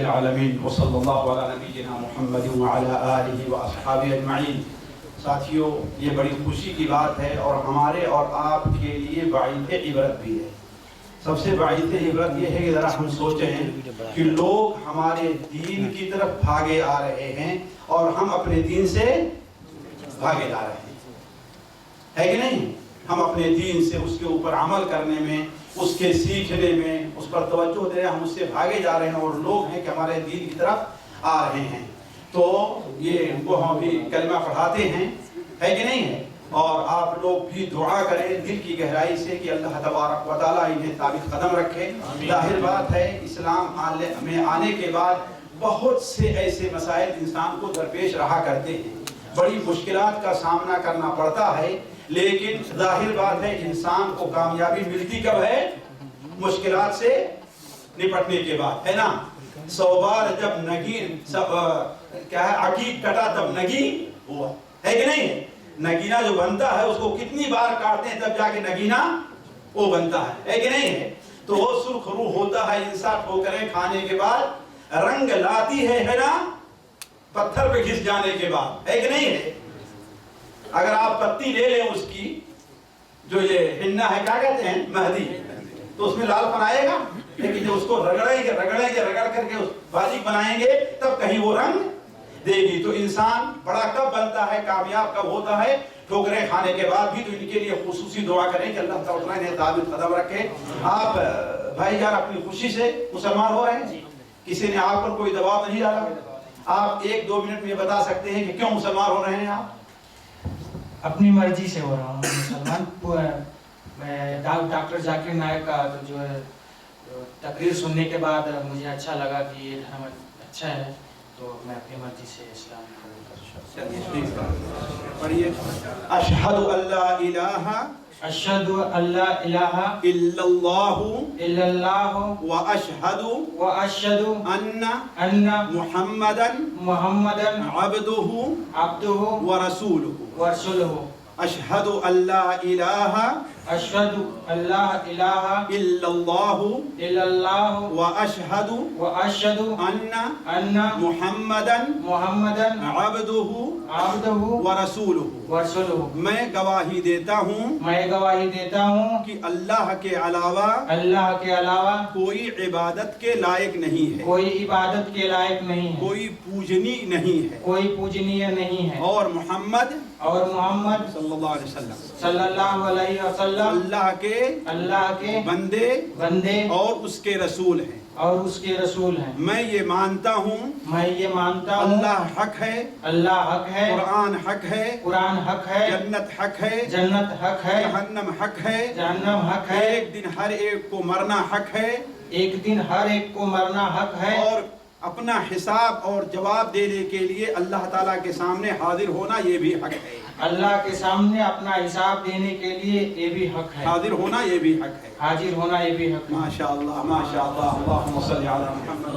العالمین وصلی اللہ علی نبینا محمد وعلی آلہ واصحابہ اجمعین۔ ساتھیوں، یہ بڑی خوشی کی بات ہے اور ہمارے اور آپ کے لیے باعث عبرت بھی ہے۔ سب سے باعث عبرت یہ ہے کہ ذرا ہم سوچیں کہ لوگ ہمارے دین کی طرف بھاگے آ رہے ہیں اور ہم اپنے دین سے بھاگے جا رہے ہیں، ہے کہ نہیں؟ ہم اپنے دین سے، اس کے اوپر عمل کرنے میں، اس کے سیکھنے میں، اس پر توجہ دے رہے ہیں، ہم اس سے بھاگے جا رہے ہیں اور لوگ ہیں کہ ہمارے دین کی طرف آ رہے ہیں۔ تو یہ ان کو ہم بھی کلمہ پڑھاتے ہیں، ہے کہ نہیں ہے؟ اور آپ لوگ بھی دعا کریں دل کی گہرائی سے کہ اللہ تبارک و تعالیٰ انہیں ثابت قدم رکھے۔ ظاہر بات ہے اسلام میں آنے کے بعد بہت سے ایسے مسائل انسان کو درپیش رہا کرتے ہیں، بڑی مشکلات کا سامنا کرنا پڑتا ہے، لیکن ظاہر بات ہے انسان کو کامیابی ملتی کب ہے؟ مشکلات سے نپٹنے کے بعد، ہے نا؟ 100 بار جب نگین کیا ہے عقیق کٹا تب نگین ہوا، ہے کہ نہیں ہے؟ نگینہ جو بنتا ہے اس کو کتنی بار کاٹتے ہیں تب جا کے نگینہ وہ بنتا ہے کہ نہیں ہے؟ تو وہ سرخ روح ہوتا ہے انسان ٹھوکریں کھانے کے بعد رنگ لاتی ہے نا پتھر پہ گھس جانے کے بعد، ہے کہ نہیں ہے؟ اگر آپ پتی لے لیں اس کی جو یہ ہننا ہے کیا کہتے ہیں مہدی، تو اس میں لال پن آئے گا، لیکن جب اس کو رگڑ کر کے باریک بنائیں گے تب کہیں وہ رنگ دے گی۔ تو انسان بڑا کب بنتا ہے، کامیاب کب ہوتا ہے؟ ٹھوکریں کھانے کے بعد بھی۔ تو ان کے لیے خصوصی دعا کریں کہ اللہ تعالیٰ انہیں ثابت قدم رکھے۔ آپ بھائی جان اپنی خوشی سے مسلمان ہو رہے ہیں، کسی نے آپ پر کوئی دباؤ نہیں ڈالا؟ آپ 1-2 منٹ میں بتا سکتے ہیں کہ کیوں مسلمان ہو رہے ہیں آپ؟ اپنی مرضی سے ہو رہا ہوں مسلمان۔ میں ڈاکٹر ذاکر نائک کا جو ہے تقریر سننے کے بعد مجھے اچھا لگا کہ یہ دھرم اچھا ہے، تو میں اپنی مرضی سے اسلام قبول پڑھیے اشہد اللہ الہ اشہد اللہ الہ الا اللہ الا اللہ واشہد ان محمدا عبدہ ورسولہ۔ اشہد اللہ الہ اشہد اللہ الہ الا اللہ الا اللہ واشہد ان محمدا عبدہ ورسولہ۔ میں گواہی دیتا ہوں کہ اللہ کے علاوہ کوئی عبادت کے لائق نہیں ہے، کوئی پوجنی نہیں ہے، اور محمد صلی اللہ علیہ وسلم اللہ کے بندے اور اس کے رسول ہیں۔ میں یہ مانتا ہوں اللہ حق ہے، قرآن حق ہے، جنت حق ہے، جہنم حق ہے، ایک دن ہر ایک کو مرنا حق ہے، اور اپنا حساب اور جواب دینے کے لیے اللہ تعالیٰ کے سامنے حاضر ہونا یہ بھی حق ہے۔ اللہ کے سامنے اپنا حساب دینے کے لیے یہ بھی حق ہے، حاضر ہونا یہ بھی حق ہے، حاضر ہونا یہ بھی حق ہے۔ ماشاءاللہ ماشاءاللہ۔ اللہم صلی علی محمد۔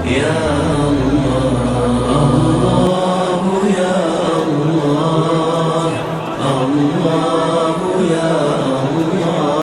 Yeah.